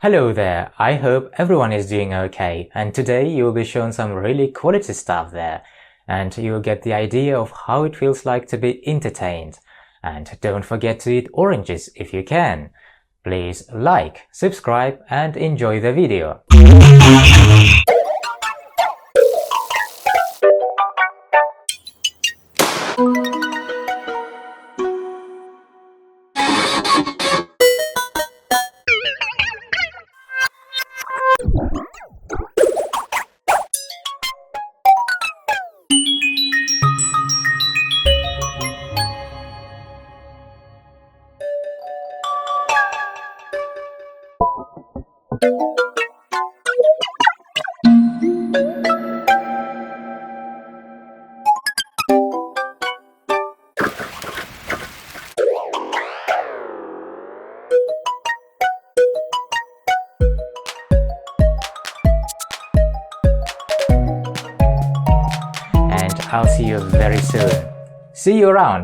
Hello there, I hope everyone is doing okay, and today you will be shown some really quality stuff there, and you will get the idea of how it feels like to be entertained. And don't forget to eat oranges if you can. Please like, subscribe and enjoy the video. And I'll see you very soon. See you around!